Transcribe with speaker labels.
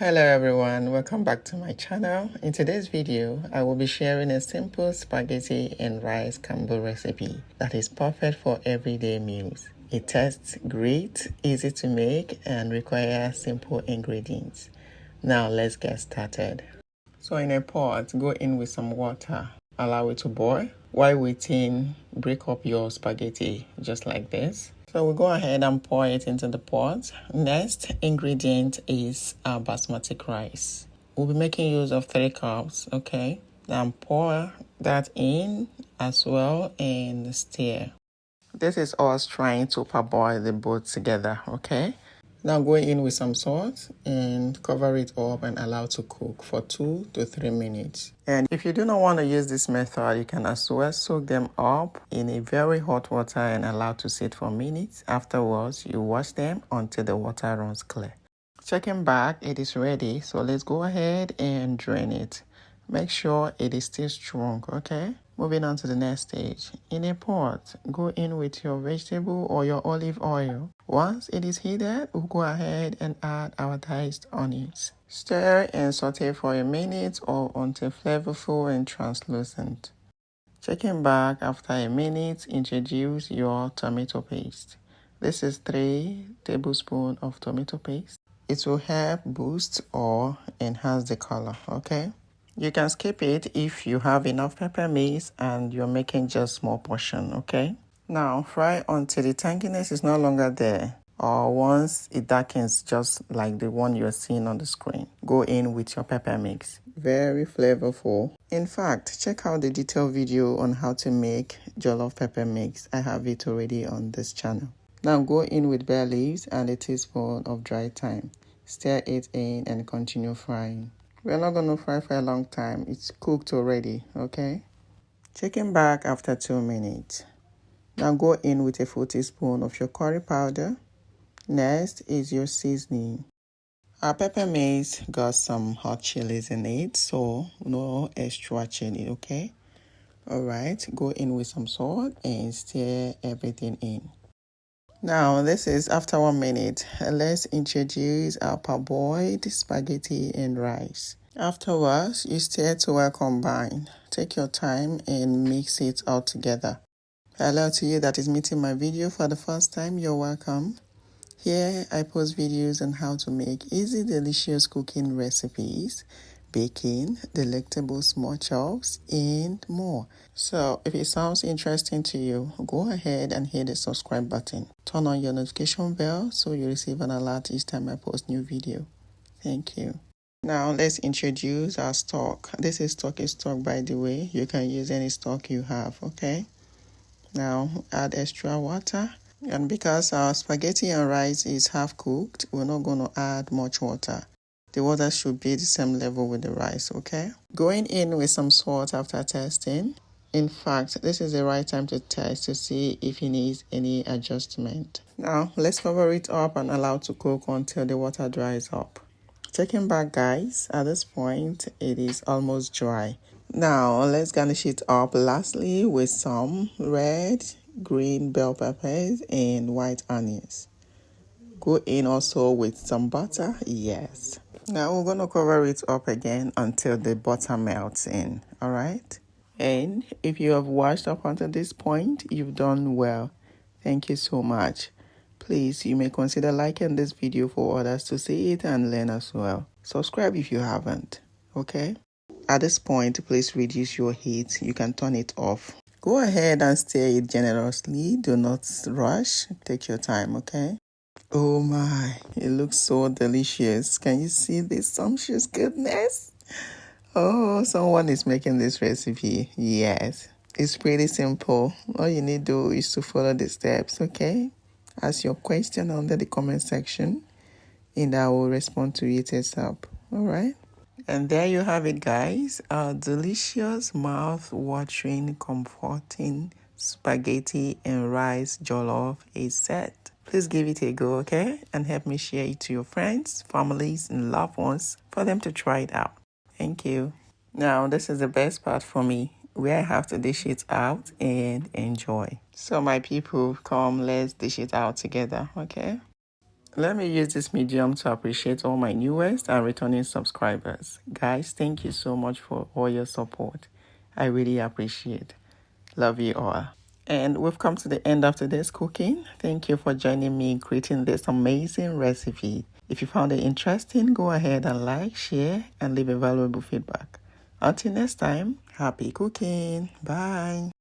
Speaker 1: Hello everyone, welcome back to my channel. In today's video, I will be sharing a simple spaghetti and rice combo recipe that is perfect for everyday meals. It tastes great, easy to make, and requires simple ingredients. Now let's get started. So in a pot, go in with some water. Allow it to boil. While waiting, break up your spaghetti just like this. So we'll go ahead and pour it into the pot. Next ingredient is our basmati rice. We'll be making use of 3 cups, okay? Then pour that in as well and stir. This is us trying to parboil the both together, okay? Now go in with some salt and cover it up and allow to cook for 2 to 3 minutes. And if you do not want to use this method, you can as well soak them up in a very hot water and allow to sit for minutes. Afterwards, you wash them until the water runs clear. Checking back, it is ready. So let's go ahead and drain it. Make sure it is still strong, okay? Moving on to the next stage. In a pot, go in with your vegetable or your olive oil. Once it is heated, we'll go ahead and add our diced onions. Stir and saute for a minute or until flavorful and translucent. Checking back after a minute, introduce your tomato paste. This is 3 tablespoons of tomato paste. It will help boost or enhance the color, okay? You can skip it if you have enough pepper mix and you're making just small portion, okay? Now, fry until the tanginess is no longer there or once it darkens just like the one you're seeing on the screen. Go in with your pepper mix. Very flavorful. In fact, check out the detailed video on how to make jollof pepper mix. I have it already on this channel. Now go in with bay leaves and a teaspoon of dry thyme. Stir it in and continue frying. We're not going to fry for a long time. It's cooked already, okay? Checking back after 2 minutes. Now go in with a full teaspoon of your curry powder. Next is your seasoning. Our pepper mix got some hot chilies in it, so no extra chili, okay? Alright, go in with some salt and stir everything in. Now, this is after 1 minute. Let's introduce our parboiled spaghetti and rice. Afterwards, you stir to well combine. Take your time and mix it all together. Hello to you that is meeting my video for the first time, you're welcome. Here, I post videos on how to make easy, delicious cooking recipes, baking, delectable small chops, and more. So if it sounds interesting to you, go ahead and hit the subscribe button. Turn on your notification bell so you receive an alert each time I post new video. Thank you. Now let's introduce our stock. This is turkey stock, by the way. You can use any stock you have, okay? Now add extra water. And because our spaghetti and rice is half cooked, we're not going to add much water. The water should be the same level with the rice, okay? Going in with some salt after testing. In fact, this is the right time to test to see if it needs any adjustment. Now, let's cover it up and allow to cook until the water dries up. Checking back, guys, at this point, it is almost dry. Now, let's garnish it up lastly with some red, green bell peppers and white onions. Go in also with some butter, yes. Now we're going to cover it up again until the butter melts in, all right? And if you have watched up until this point, you've done well. Thank you so much. Please, you may consider liking this video for others to see it and learn as well. Subscribe if you haven't, okay? At this point, please reduce your heat. You can turn it off. Go ahead and stir it generously. Do not rush. Take your time, okay? Oh my, it looks so delicious. Can you see this sumptuous goodness? Oh, someone is making this recipe. Yes, it's pretty simple. All you need to do is to follow the steps, okay? Ask your question under the comment section and I will respond to it ASAP. All right? And there you have it, guys. A delicious, mouth-watering, comforting spaghetti and rice jollof is set. Please give it a go, okay? And help me share it to your friends, families, and loved ones for them to try it out. Thank you. Now, this is the best part for me, where I have to dish it out and enjoy. So my people, come, let's dish it out together, okay? Let me use this medium to appreciate all my newest and returning subscribers. Guys, thank you so much for all your support. I really appreciate. Love you all. And we've come to the end of today's cooking. Thank you for joining me in creating this amazing recipe. If you found it interesting, go ahead and like, share, and leave a valuable feedback. Until next time, happy cooking. Bye.